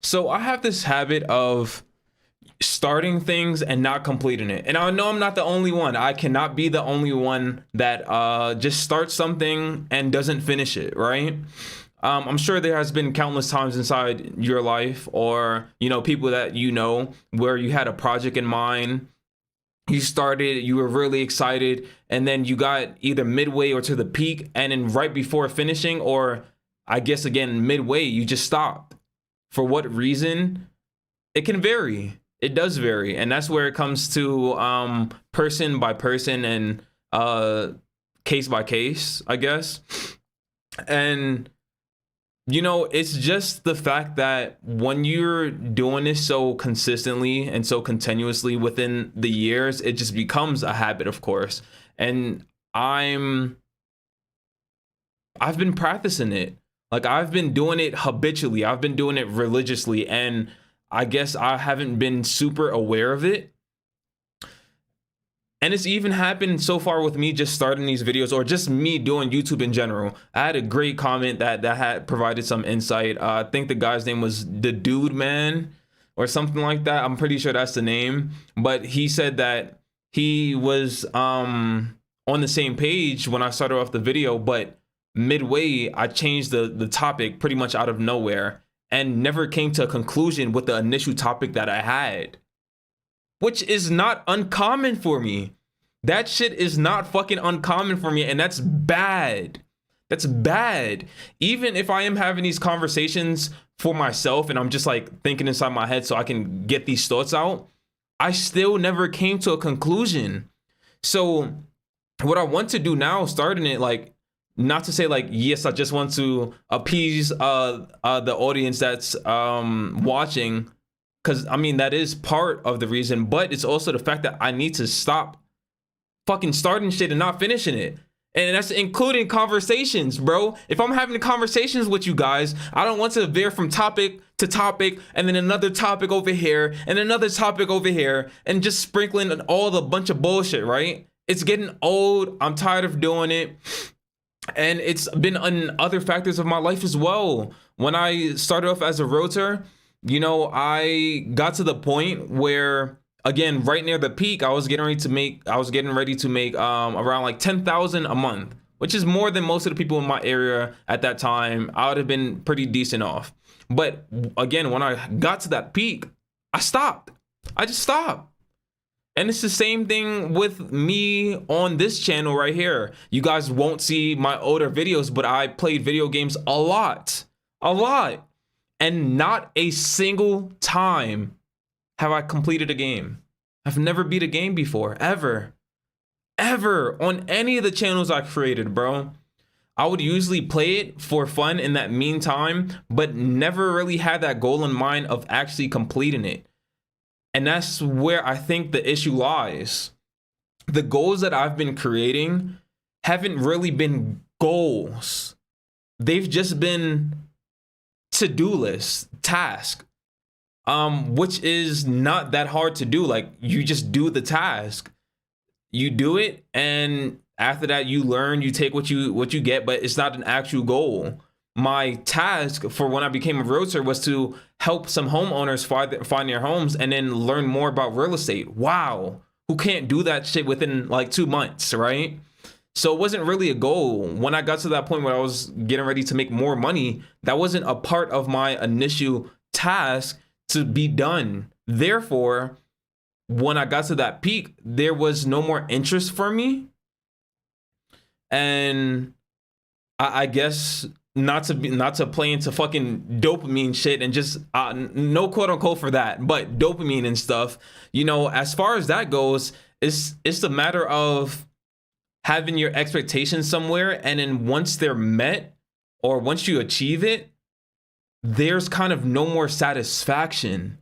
So I have this habit of starting things and not completing it. And I know I'm not the only one. I cannot be the only one that just starts something and doesn't finish it, right? I'm sure there has been countless times inside your life, or people that where you had a project in mind. You started, you were really excited, and then you got either midway or to the peak, and then right before finishing, or I guess again midway, you just stopped. For what reason? It can vary. It does vary, and that's where it comes to person by person and case by case, I guess. And it's just the fact that when you're doing this so consistently and so continuously within the years, it just becomes a habit, of course. And I've been practicing it. Like, I've been doing it habitually. I've been doing it religiously, and I guess I haven't been super aware of it. And it's even happened so far with me just starting these videos, or just me doing YouTube in general. I had a great comment that had provided some insight. I think the guy's name was the Dude Man or something like that. I'm pretty sure that's the name. But he said that he was on the same page when I started off the video, but midway I changed the topic pretty much out of nowhere and never came to a conclusion with the initial topic that I had, which is not uncommon for me. That shit is not fucking uncommon for me, and that's bad. That's bad. Even if I am having these conversations for myself and I'm just like thinking inside my head so I can get these thoughts out, I still never came to a conclusion. So what I want to do now, starting it, like, not to say like, yes, I just want to appease the audience that's watching, because I mean that is part of the reason, but it's also the fact that I need to stop fucking starting shit and not finishing it. And that's including conversations, bro. If I'm having conversations with you guys, I don't want to veer from topic to topic and then another topic over here and another topic over here and just sprinkling all the bunch of bullshit, right? It's getting old. I'm tired of doing it. And it's been on other factors of my life as well. When I started off as a realtor, I got to the point where, again, right near the peak, I was getting ready to make around like 10,000 a month, which is more than most of the people in my area at that time. I would have been pretty decent off. But again, when I got to that peak, I stopped. I just stopped. And it's the same thing with me on this channel right here. You guys won't see my older videos, but I played video games a lot. And not a single time have I completed a game. I've never beat a game before, ever on any of the channels I created, bro. I would usually play it for fun in that meantime, but never really had that goal in mind of actually completing it. And that's where I think the issue lies. The goals that I've been creating haven't really been goals. They've just been to-do list, task, which is not that hard to do. Like, you just do the task, you do it, and after that you learn, you take what you get, but it's not an actual goal. My task for when I became a realtor was to help some homeowners find their homes and then learn more about real estate. Wow, who can't do that shit within like 2 months, right? So it wasn't really a goal. When I got to that point where I was getting ready to make more money, that wasn't a part of my initial task to be done. Therefore, when I got to that peak, there was no more interest for me. And I guess not to play into fucking dopamine shit and just no quote unquote for that, but dopamine and stuff, as far as that goes, it's a matter of having your expectations somewhere, and then once they're met or once you achieve it, there's kind of no more satisfaction.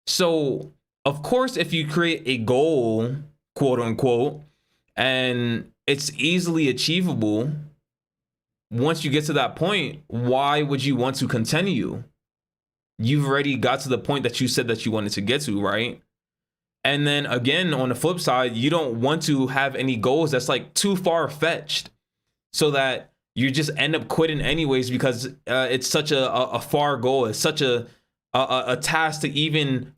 So of course, if you create a goal, quote unquote, and it's easily achievable, once you get to that point, why would you want to continue? You've already got to the point that you said that you wanted to get to, right? And then again, on the flip side, you don't want to have any goals that's like too far fetched, so that you just end up quitting anyways, because it's such a far goal. It's such a a task to even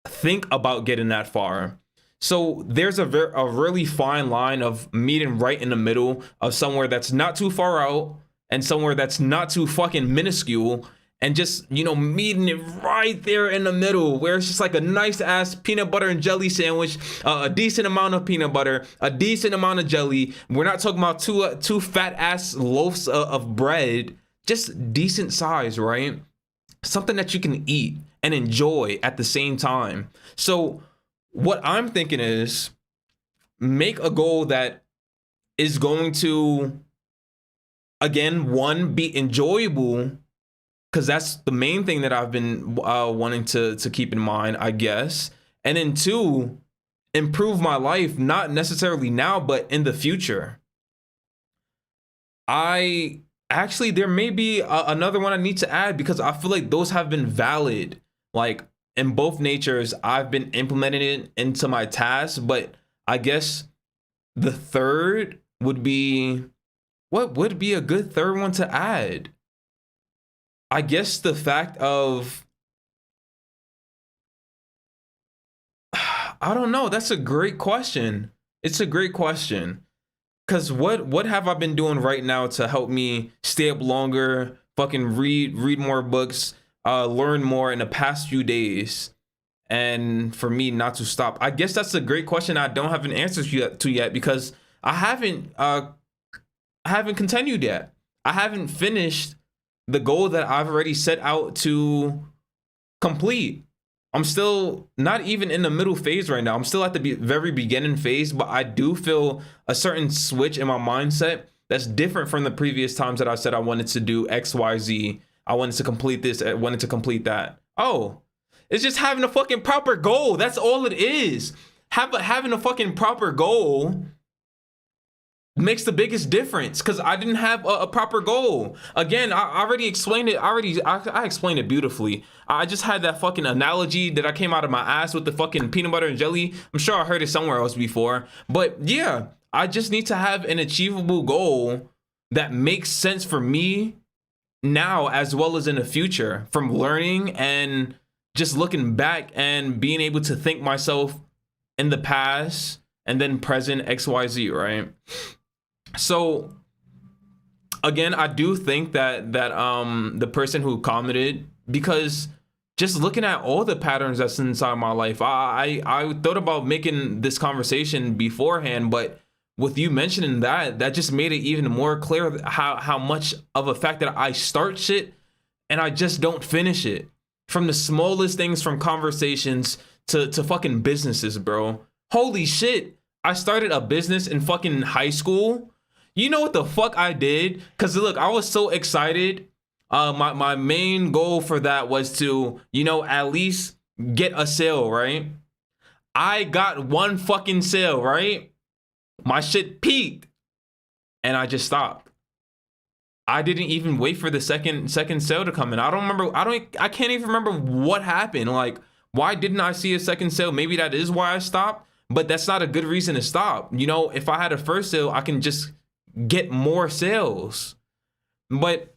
think about getting that far. So there's a really fine line of meeting right in the middle of somewhere that's not too far out and somewhere that's not too fucking minuscule, and just, you know, meeting it right there in the middle where it's just like a nice ass peanut butter and jelly sandwich, a decent amount of peanut butter, a decent amount of jelly. We're not talking about two fat ass loaves of bread, just decent size, right? Something that you can eat and enjoy at the same time. So what I'm thinking is, make a goal that is going to, again, one, be enjoyable, because that's the main thing that I've been wanting to keep in mind, I guess. And then two, improve my life, not necessarily now, but in the future. There may be another one I need to add, because I feel like those have been valid. Like, in both natures, I've been implementing it into my tasks, but I guess the third would be, what would be a good third one to add? I guess the fact of, I don't know. That's a great question. It's a great question. Cause what have I been doing right now to help me stay up longer, fucking read more books, learn more in the past few days, and for me not to stop? I guess that's a great question I don't have an answer to yet, because I haven't continued yet. I haven't finished the goal that I've already set out to complete. I'm still not even in the middle phase right now. I'm still at the very beginning phase, but I do feel a certain switch in my mindset that's different from the previous times that I said I wanted to do X, Y, Z. I wanted to complete this, I wanted to complete that. Oh, it's just having a fucking proper goal. That's all it is. Having a fucking proper goal makes the biggest difference, because I didn't have a proper goal. Again, I already explained it. I explained it beautifully. I just had that fucking analogy that I came out of my ass with the fucking peanut butter and jelly. I'm sure I heard it somewhere else before, but yeah, I just need to have an achievable goal that makes sense for me now as well as in the future, from learning and just looking back and being able to think myself in the past and then present, XYZ, right? So again, I do think that the person who commented, because just looking at all the patterns that's inside my life, I thought about making this conversation beforehand, but with you mentioning that just made it even more clear how much of a fact that I start shit and I just don't finish it. From the smallest things, from conversations to fucking businesses, bro. Holy shit. I started a business in fucking high school. You know what the fuck I did? Cause look, I was so excited. My main goal for that was to, you know, at least get a sale, right? I got one fucking sale, right? My shit peaked and I just stopped. I didn't even wait for the second sale to come in. I can't even remember what happened. Like, why didn't I see a second sale? Maybe that is why I stopped, but that's not a good reason to stop. You know, if I had a first sale, I can just get more sales. But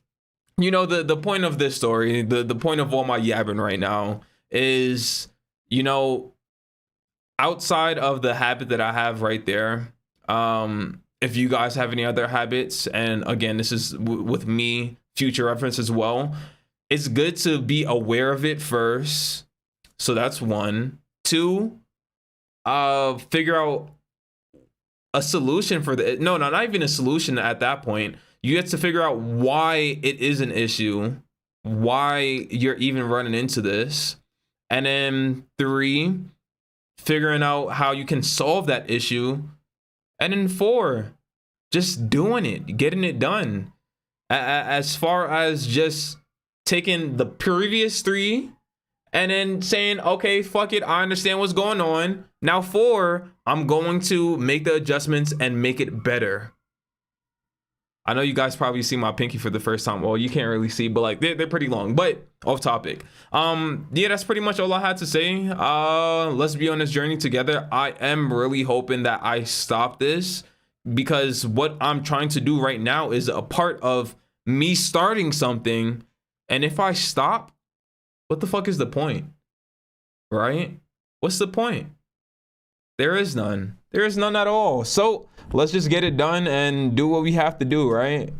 you know, the point of this story, the point of all my yabbing right now is, you know, outside of the habit that I have right there, if you guys have any other habits, and again, this is with me, future reference as well, it's good to be aware of it first. So that's one. Two, figure out a solution for the, no, not even a solution at that point. You have to figure out why it is an issue, why you're even running into this. And then three, figuring out how you can solve that issue. And then four, just doing it, getting it done. As far as just taking the previous three and then saying, okay, fuck it, I understand what's going on. Now four, I'm going to make the adjustments and make it better. I know you guys probably see my pinky for the first time. Well, you can't really see, but like they're pretty long. But off topic. Yeah, that's pretty much all I had to say. Let's be on this journey together. I am really hoping that I stop this, because what I'm trying to do right now is a part of me starting something. And if I stop, what the fuck is the point? Right? What's the point? There is none. There is none at all. So let's just get it done and do what we have to do, right?